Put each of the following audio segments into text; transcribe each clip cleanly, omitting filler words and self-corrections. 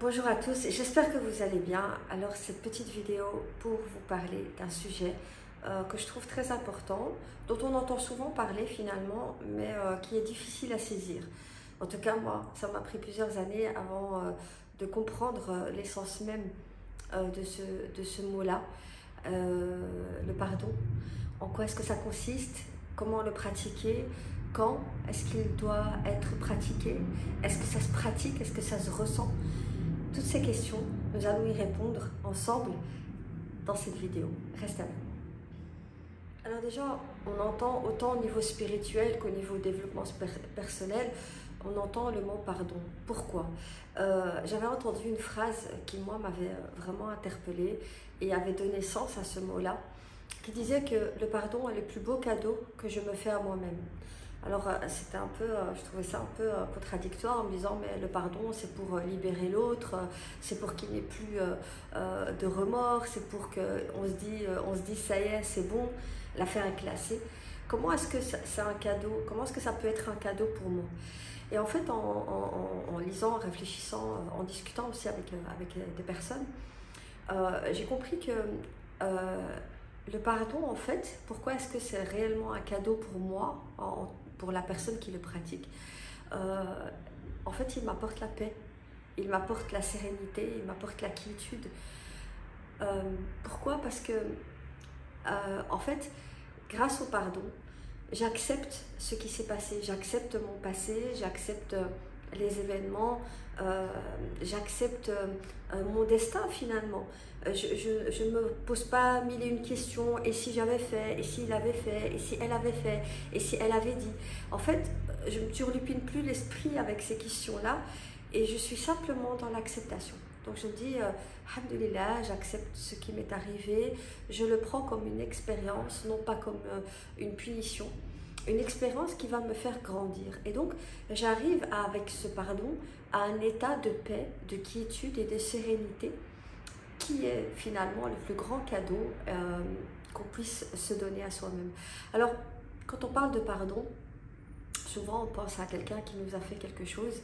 Bonjour à tous, j'espère que vous allez bien. Alors cette petite vidéo pour vous parler d'un sujet que je trouve très important, dont on entend souvent parler finalement, mais qui est difficile à saisir. En tout cas moi, ça m'a pris plusieurs années avant de comprendre l'essence même de ce mot-là, le pardon. En quoi est-ce que ça consiste? Comment le pratiquer? Quand est-ce qu'il doit être pratiqué? Est-ce que ça se pratique? Est-ce que ça se ressent? Toutes ces questions, nous allons y répondre ensemble dans cette vidéo. Reste avec nous. Alors déjà, on entend autant au niveau spirituel qu'au niveau développement personnel, on entend le mot pardon. Pourquoi? J'avais entendu une phrase qui, moi, m'avait vraiment interpellée et avait donné sens à ce mot-là, qui disait que le pardon est le plus beau cadeau que je me fais à moi-même. Alors c'était un peu, je trouvais ça un peu contradictoire en me disant mais le pardon c'est pour libérer l'autre, c'est pour qu'il n'y ait plus de remords, c'est pour qu'on se dise ça y est c'est bon, l'affaire est classée. Comment est-ce que c'est un cadeau? Comment est-ce que ça peut être un cadeau pour moi? Et en fait en lisant, en réfléchissant, en discutant aussi avec des personnes, j'ai compris que le pardon en fait, pourquoi est-ce que c'est réellement un cadeau pour moi, pour la personne qui le pratique? En fait, il m'apporte la paix, il m'apporte la sérénité, il m'apporte la quiétude. Pourquoi? Parce que, en fait, grâce au pardon, j'accepte ce qui s'est passé, j'accepte mon passé, j'accepte les événements, j'accepte mon destin finalement. Je ne me pose pas mille et une questions, et si j'avais fait, et s'il avait fait, et si elle avait fait, et si elle avait dit. En fait, je ne me turlupine plus l'esprit avec ces questions-là, et je suis simplement dans l'acceptation. Donc je me dis, alhamdoulilah, j'accepte ce qui m'est arrivé, je le prends comme une expérience, non pas comme une punition. Une expérience qui va me faire grandir. Et donc, j'arrive avec ce pardon à un état de paix, de quiétude et de sérénité qui est finalement le plus grand cadeau qu'on puisse se donner à soi-même. Alors, quand on parle de pardon, souvent on pense à quelqu'un qui nous a fait quelque chose.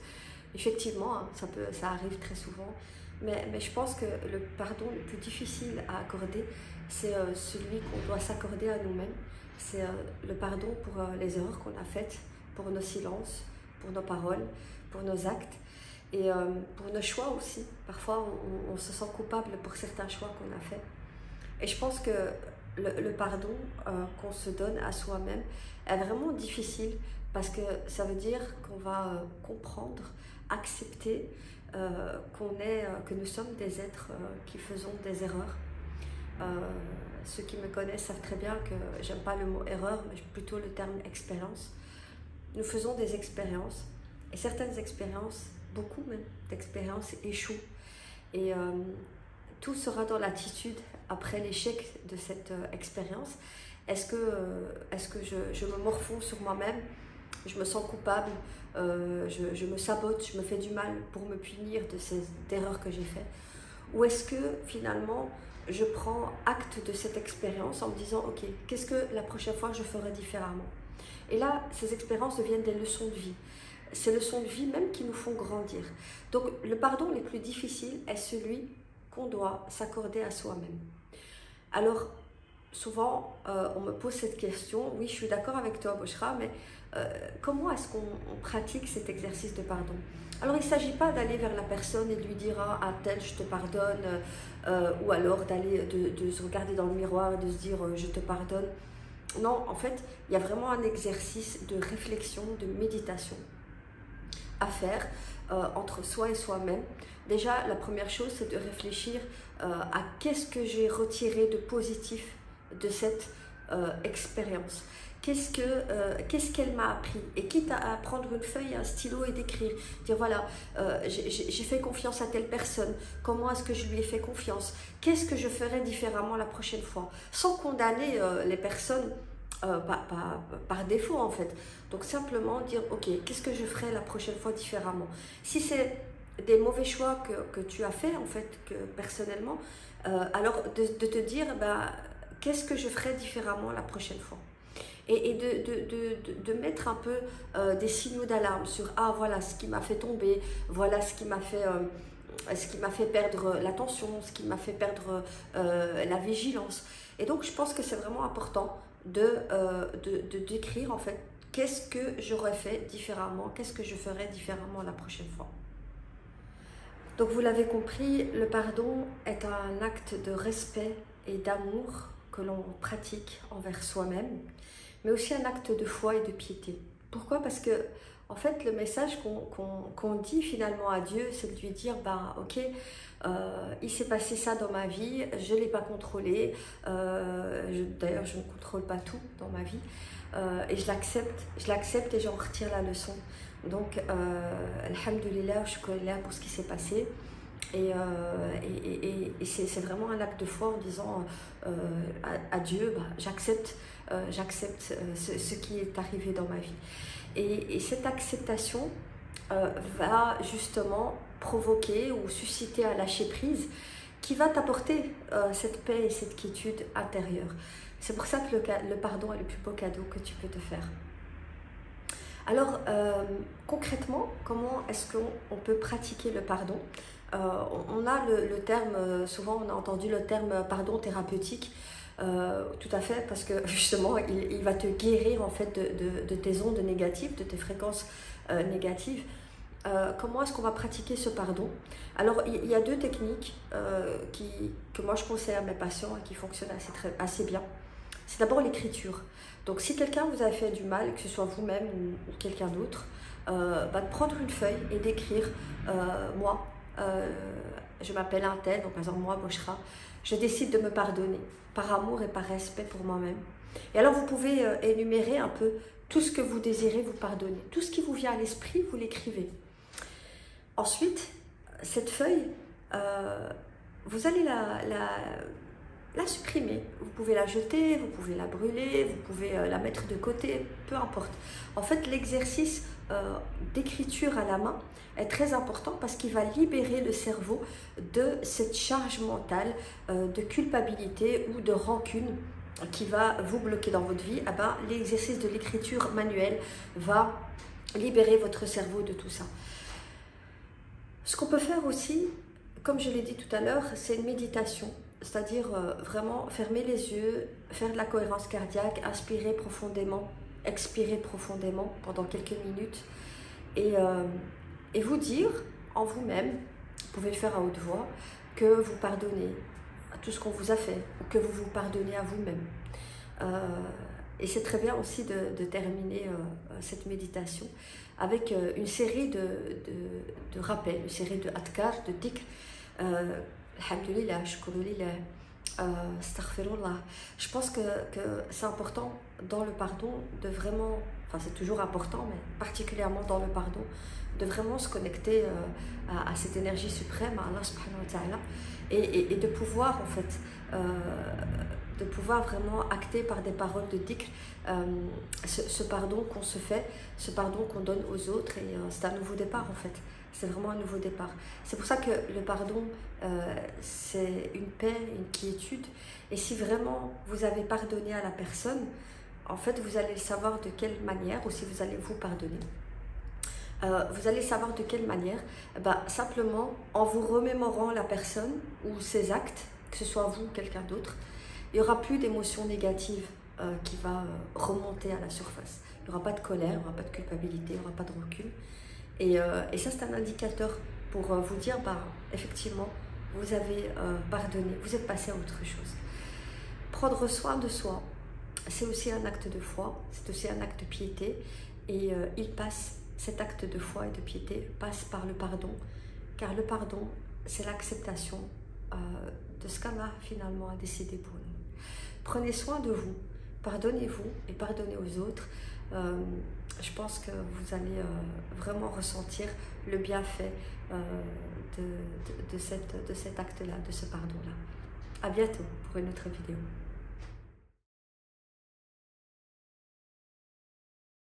Effectivement, hein, ça arrive très souvent. Mais je pense que le pardon le plus difficile à accorder, c'est celui qu'on doit s'accorder à nous-mêmes. C'est le pardon pour les erreurs qu'on a faites, pour nos silences, pour nos paroles, pour nos actes et pour nos choix aussi. Parfois, on se sent coupable pour certains choix qu'on a faits. Et je pense que le pardon qu'on se donne à soi-même est vraiment difficile parce que ça veut dire qu'on va comprendre, accepter que nous sommes des êtres qui faisons des erreurs. Ceux qui me connaissent savent très bien que j'aime pas le mot erreur, mais plutôt le terme expérience. Nous faisons des expériences, et certaines expériences, beaucoup même d'expériences, échouent. Et tout sera dans l'attitude après l'échec de cette expérience. Est-ce que je me morfonds sur moi-même, je me sens coupable, je me sabote, je me fais du mal pour me punir de ces erreurs que j'ai faites? Ou est-ce que finalement je prends acte de cette expérience en me disant ok, qu'est-ce que la prochaine fois je ferai différemment? Et là, ces expériences deviennent des leçons de vie. Ces leçons de vie même qui nous font grandir. Donc le pardon le plus difficile est celui qu'on doit s'accorder à soi-même. Alors souvent on me pose cette question, oui je suis d'accord avec toi Boshra, mais comment est-ce qu'on pratique cet exercice de pardon? Alors il ne s'agit pas d'aller vers la personne et de lui dire ah tel je te pardonne, ou alors d'aller de se regarder dans le miroir et de se dire je te pardonne. Non, en fait il y a vraiment un exercice de réflexion, de méditation à faire entre soi et soi-même. Déjà la première chose c'est de réfléchir à qu'est-ce que j'ai retiré de positif de cette expérience. Qu'est-ce qu'elle m'a appris? Et quitte à prendre une feuille, un stylo et d'écrire, dire voilà, j'ai fait confiance à telle personne, comment est-ce que je lui ai fait confiance? Qu'est-ce que je ferai différemment la prochaine fois? Sans condamner les personnes par défaut en fait. Donc simplement dire ok, qu'est-ce que je ferai la prochaine fois différemment? Si c'est des mauvais choix que tu as fait en fait, personnellement, alors de te dire qu'est-ce que je ferai différemment la prochaine fois? Et de mettre un peu des signaux d'alarme sur ah voilà ce qui m'a fait tomber, voilà ce qui m'a fait ce qui m'a fait perdre l'attention, ce qui m'a fait perdre la vigilance. Et donc je pense que c'est vraiment important de décrire en fait qu'est-ce que j'aurais fait différemment, qu'est-ce que je ferais différemment la prochaine fois. Donc vous l'avez compris, le pardon est un acte de respect et d'amour que l'on pratique envers soi-même, mais aussi un acte de foi et de piété. Pourquoi? Parce que en fait, le message qu'on dit finalement à Dieu, c'est de lui dire, bah ok, il s'est passé ça dans ma vie, je ne l'ai pas contrôlé, d'ailleurs je ne contrôle pas tout dans ma vie, et je l'accepte et j'en retire la leçon. Donc, alhamdoulilah, shukrillah pour ce qui s'est passé. Et c'est vraiment un acte de foi en disant à Dieu, bah, j'accepte ce qui est arrivé dans ma vie. Et cette acceptation va justement provoquer ou susciter un lâcher-prise qui va t'apporter cette paix et cette quiétude intérieure. C'est pour ça que le pardon est le plus beau cadeau que tu peux te faire. Alors, concrètement, comment est-ce qu'on peut pratiquer le pardon? On a le terme, souvent on a entendu le terme pardon thérapeutique, tout à fait, parce que justement il va te guérir en fait de tes ondes négatives, de tes fréquences négatives. Comment est-ce qu'on va pratiquer ce pardon? Alors il y a deux techniques que moi je conseille à mes patients et qui fonctionnent assez bien. C'est d'abord l'écriture. Donc si quelqu'un vous a fait du mal, que ce soit vous-même ou quelqu'un d'autre, de prendre une feuille et d'écrire moi, je m'appelle un tel, donc par exemple moi, Boshra, je décide de me pardonner par amour et par respect pour moi-même. Et alors vous pouvez énumérer un peu tout ce que vous désirez vous pardonner. Tout ce qui vous vient à l'esprit, vous l'écrivez. Ensuite, cette feuille, vous allez la supprimer. Vous pouvez la jeter, vous pouvez la brûler, vous pouvez la mettre de côté, peu importe. En fait, l'exercice d'écriture à la main est très important parce qu'il va libérer le cerveau de cette charge mentale de culpabilité ou de rancune qui va vous bloquer dans votre vie. L'exercice de l'écriture manuelle va libérer votre cerveau de tout ça. Ce qu'on peut faire aussi, comme je l'ai dit tout à l'heure, c'est une méditation. C'est-à-dire vraiment fermer les yeux, faire de la cohérence cardiaque, inspirer profondément, expirer profondément pendant quelques minutes et vous dire en vous-même, vous pouvez le faire à haute voix, que vous pardonnez à tout ce qu'on vous a fait ou que vous vous pardonnez à vous-même. Et c'est très bien aussi de terminer cette méditation avec une série de rappels, une série de adkar, de dhikr. Alhamdulillah, shukrillah, astaghfirullah. Je pense que c'est important dans le pardon de vraiment, enfin c'est toujours important, mais particulièrement dans le pardon, de vraiment se connecter à cette énergie suprême, à Allah subhanahu wa ta'ala, et de pouvoir en fait, de pouvoir vraiment acter par des paroles de dhikr ce pardon qu'on se fait, ce pardon qu'on donne aux autres, et c'est un nouveau départ en fait. C'est vraiment un nouveau départ. C'est pour ça que le pardon, c'est une paix, une quiétude. Et si vraiment vous avez pardonné à la personne, en fait, vous allez savoir de quelle manière, ou si vous allez vous pardonner. Vous allez savoir de quelle manière, simplement en vous remémorant la personne ou ses actes, que ce soit vous ou quelqu'un d'autre, il n'y aura plus d'émotions négatives qui va remonter à la surface. Il n'y aura pas de colère, il n'y aura pas de culpabilité, il n'y aura pas de rancune. Et ça, c'est un indicateur pour vous dire, effectivement, vous avez pardonné, vous êtes passé à autre chose. Prendre soin de soi, c'est aussi un acte de foi, c'est aussi un acte de piété. Et cet acte de foi et de piété passe par le pardon, car le pardon, c'est l'acceptation de ce qu'Allah finalement a décidé pour nous. Prenez soin de vous, pardonnez-vous et pardonnez aux autres. Je pense que vous allez vraiment ressentir le bienfait de cet acte-là, de ce pardon-là. À bientôt pour une autre vidéo.